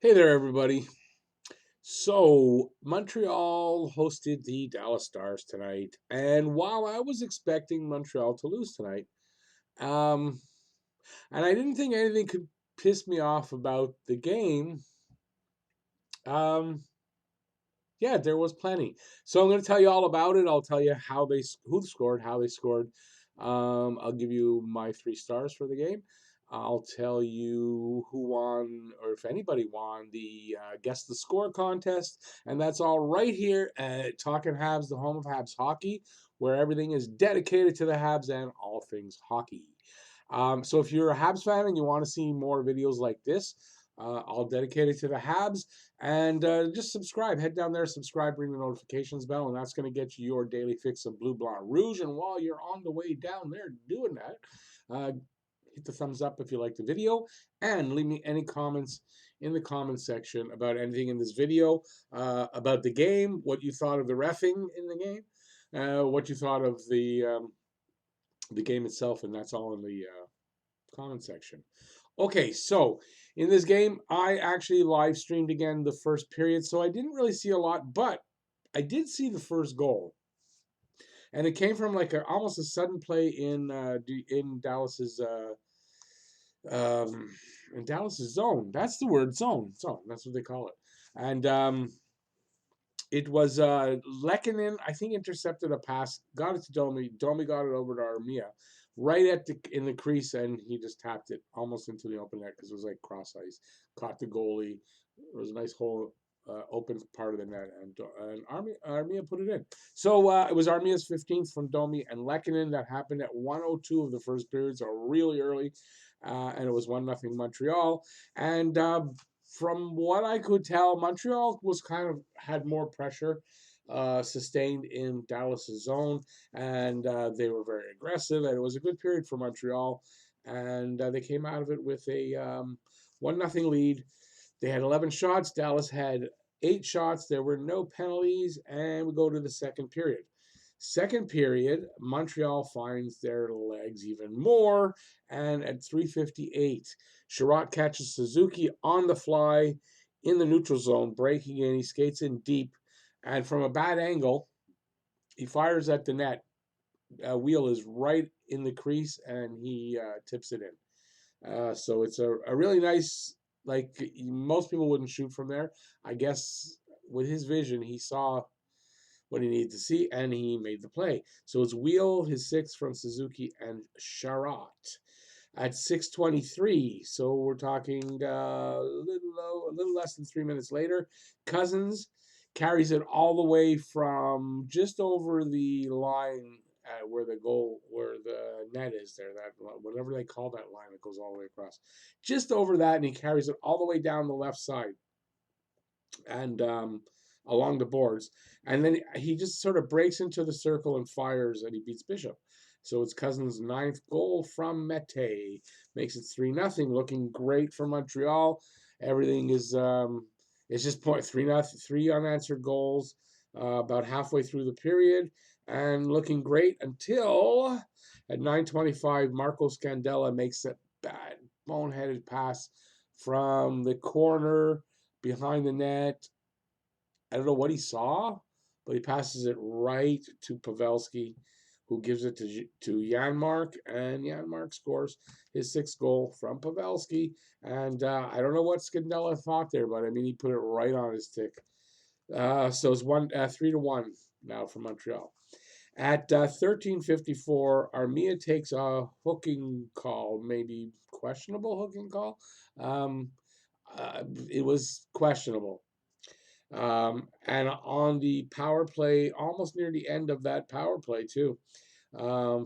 Hey there, everybody. So, Montreal hosted the Dallas Stars tonight, and while I was expecting Montreal to lose tonight, um, and I didn't think anything could piss me off about the game, um, yeah, there was plenty. So I'm going to tell you all about it. I'll tell you who scored, how they scored. I'll give you my 3 stars for the game. I'll tell you who won, or if anybody won, the Guess the Score contest. And that's all right here at Talking Habs, the home of Habs hockey, where everything is dedicated to the Habs and all things hockey. So if you're a Habs fan and you want to see more videos like this, all dedicated to the Habs, and just subscribe. Head down there, subscribe, ring the notifications bell, and that's going to get you your daily fix of Blue Blanc Rouge. And while you're on the way down there doing that, hit the thumbs up if you like the video, and leave me any comments in the comment section about anything in this video, about the game, what you thought of the reffing in the game, what you thought of the game itself, and that's all in the comment section. Okay, so in this game, I actually live streamed again the first period, so I didn't really see a lot, but I did see the first goal, and it came from like almost a sudden play in Dallas's um, zone. That's the word, zone. Zone. That's what they call it, and it was Lehkonen, I think, intercepted a pass, got it to Domi. Domi got it over to Armia, right in the crease, and he just tapped it almost into the open net because it was like cross ice. Caught the goalie. It was a nice whole open part of the net, and Armia put it in. So it was Armia's 15th from Domi and Lehkonen. That happened at 1:02 of the first period, so really early, and it was 1-0 Montreal. And from what I could tell, Montreal was had more pressure sustained in Dallas's zone, and they were very aggressive. And it was a good period for Montreal, and they came out of it with a 1-0 lead. They had 11 shots. Dallas had 8 shots. There were no penalties, and we go to the second period. Second period, Montreal finds their legs even more, and at 3:58, Sherratt catches Suzuki on the fly in the neutral zone, breaking in. He skates in deep, and from a bad angle, he fires at the net. Wheel is right in the crease, and he tips it in. So it's a really nice, like, most people wouldn't shoot from there. I guess with his vision, he saw what he needed to see, and he made the play. So it's Wheel, his 6th from Suzuki, and Sherratt at 6:23. So we're talking a little less than 3 minutes later. Cousins carries it all the way from just over the line where the net is there, that whatever they call that line that goes all the way across, just over that, and he carries it all the way down the left side and along the boards, and then he just sort of breaks into the circle and fires, and he beats Bishop. So it's Cousins' 9th goal from Mete, makes it 3-0, looking great for Montreal. Everything is it's just 3 unanswered goals about halfway through the period, and looking great until at 9:25, Marco Scandella makes that bad boneheaded pass from the corner behind the net. I don't know what he saw, but he passes it right to Pavelski, who gives it to Janmark, and Janmark scores his 6th goal from Pavelski. And I don't know what Scandella thought there, but I mean, he put it right on his stick. So it's 3-1 now for Montreal. At 13:54, Armia takes a hooking call, maybe questionable hooking call. It was questionable. And on the power play, almost near the end of that power play, too,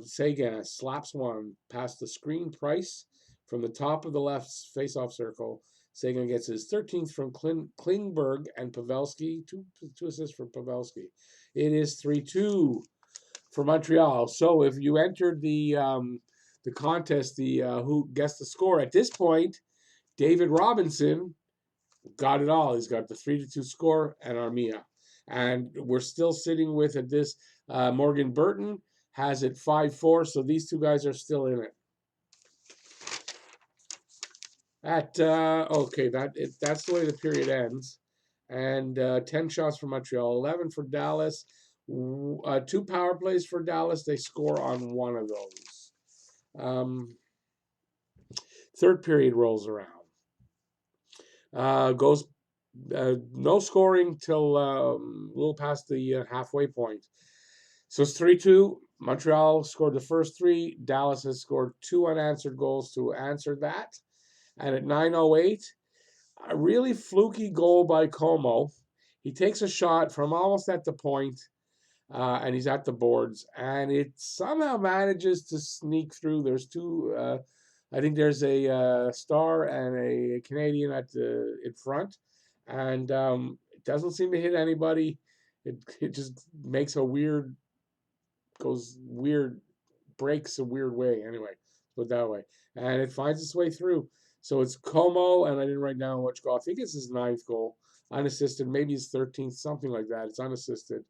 Seguin slaps one past the screen Price from the top of the left face-off circle. Seguin gets his 13th from Klingberg and Pavelski, two assists from Pavelski. It is 3-2 for Montreal. So if you entered the contest, who guessed the score at this point, David Robinson got it all. He's got the 3-2 score and Armia. And we're still sitting with at this. Morgan Burton has it 5-4. So these two guys are still in it. That's the way the period ends, and 10 shots for Montreal, 11 for Dallas, 2 power plays for Dallas. They score on one of those. Third period rolls around. Goes no scoring till a little past the halfway point. So it's 3-2. Montreal scored the first 3. Dallas has scored 2 unanswered goals to answer that. And at 9:08, a really fluky goal by Como. He takes a shot from almost at the point, and he's at the boards, and it somehow manages to sneak through. There's 2. I think there's a Star and a Canadien in front, and it doesn't seem to hit anybody. It just makes breaks a weird way. Anyway, put it that way, and it finds its way through. So it's Como, and I didn't write down which goal. I think it's his 9th goal, unassisted, maybe his 13th, something like that. It's unassisted.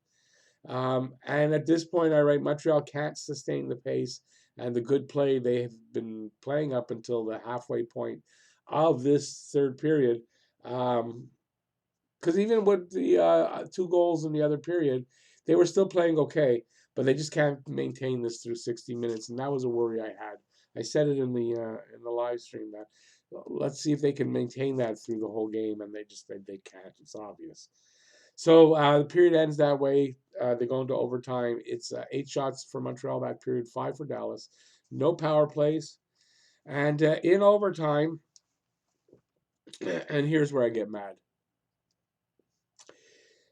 And at this point, I write Montreal can't sustain the pace and the good play they have been playing up until the halfway point of this third period. Because even with the 2 goals in the other period, they were still playing okay, but they just can't maintain this through 60 minutes, and that was a worry I had. I said it in the live stream that let's see if they can maintain that through the whole game, and they can't. It's obvious. So the period ends that way. They go into overtime. It's 8 shots for Montreal that period, 5 for Dallas. No power plays. And in overtime, and here's where I get mad.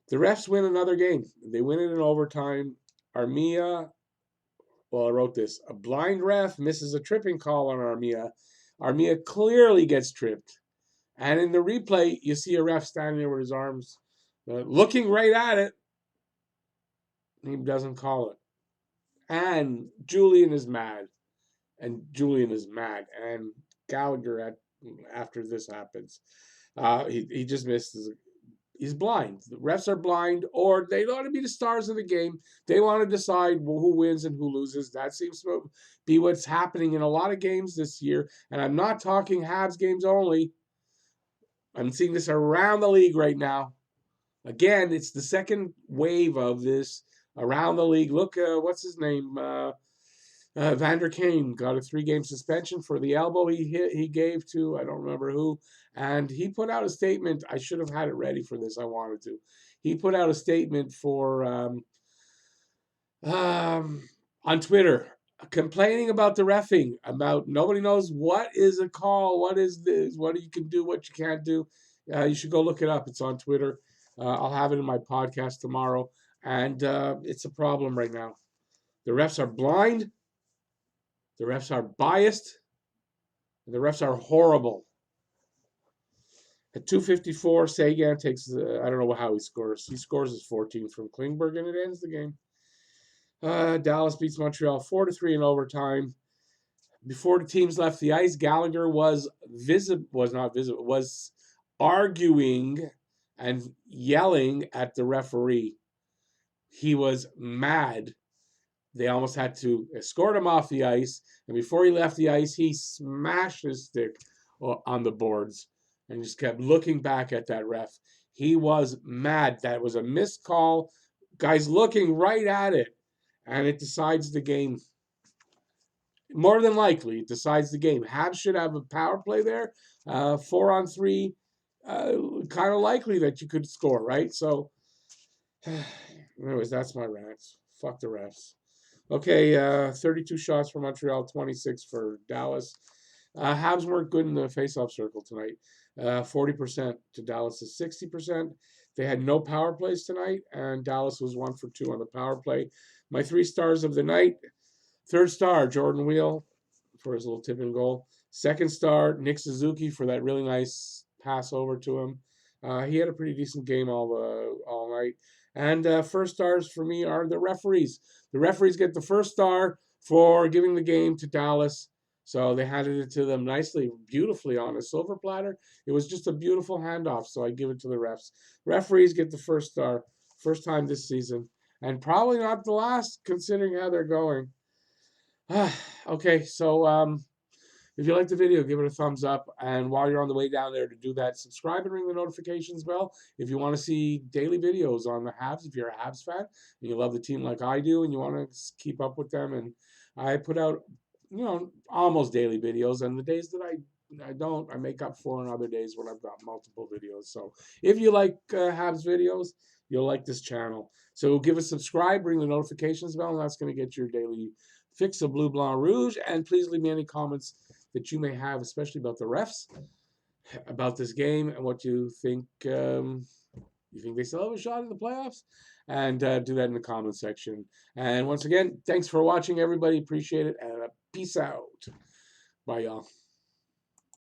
The refs win another game. They win it in overtime. Armia, well, I wrote this. A blind ref misses a tripping call on Armia. Armia clearly gets tripped. And in the replay, you see a ref standing there with his arms looking right at it. He doesn't call it. And Julian is mad. And Gallagher, after this happens, he just misses. He's blind. The refs are blind, or they ought to be the stars of the game. They want to decide who wins and who loses. That seems to be what's happening in a lot of games this year. And I'm not talking Habs games only. I'm seeing this around the league right now. Again, it's the second wave of this around the league. Look, what's his name? Vander Kane got a 3-game suspension for the elbow he gave to, I don't remember who, and he put out a statement. I should have had it ready for this. I wanted to. He put out a statement for on Twitter, complaining about the reffing, about nobody knows what is a call, what is this, what you can do, what you can't do. You should go look it up. It's on Twitter. I'll have it in my podcast tomorrow, and it's a problem right now. The refs are blind. The refs are biased. And the refs are horrible. At 2:54, Sagan takes, I don't know how he scores. He scores his 14th from Klingberg, and it ends the game. Dallas beats Montreal 4-3 in overtime. Before the teams left the ice, Gallagher was arguing and yelling at the referee. He was mad. They almost had to escort him off the ice. And before he left the ice, he smashed his stick on the boards and just kept looking back at that ref. He was mad. That was a missed call. Guy's looking right at it. And it decides the game. More than likely, it decides the game. Habs should have a power play there. 4-on-3. Kind of likely that you could score, right? So, anyways, that's my rant. Fuck the refs. Okay, 32 shots for Montreal, 26 for Dallas. Habs weren't good in the faceoff circle tonight. 40% to Dallas' 60%. They had no power plays tonight, and Dallas was 1 for 2 on the power play. My 3 stars of the night. Third star, Jordan Wheel for his little tipping goal. Second star, Nick Suzuki for that really nice pass over to him. He had a pretty decent game all night. And first stars for me are the referees. The referees get the first star for giving the game to Dallas. So they handed it to them nicely, beautifully on a silver platter. It was just a beautiful handoff, so I give it to the refs. Referees get the first star, first time this season. And probably not the last, considering how they're going. Okay, so If you like the video, give it a thumbs up. And while you're on the way down there to do that, subscribe and ring the notifications bell. If you want to see daily videos on the Habs, if you're a Habs fan and you love the team like I do and you want to keep up with them, and I put out, almost daily videos. And the days that I don't, I make up for on other days when I've got multiple videos. So if you like Habs videos, you'll like this channel. So give a subscribe, ring the notifications bell, and that's going to get your daily fix of Blue Blanc Rouge. And please leave me any comments that you may have, especially about the refs, about this game, and what you think. You think they still have a shot in the playoffs? And do that in the comment section. And once again, thanks for watching, everybody. Appreciate it. And peace out. Bye, y'all.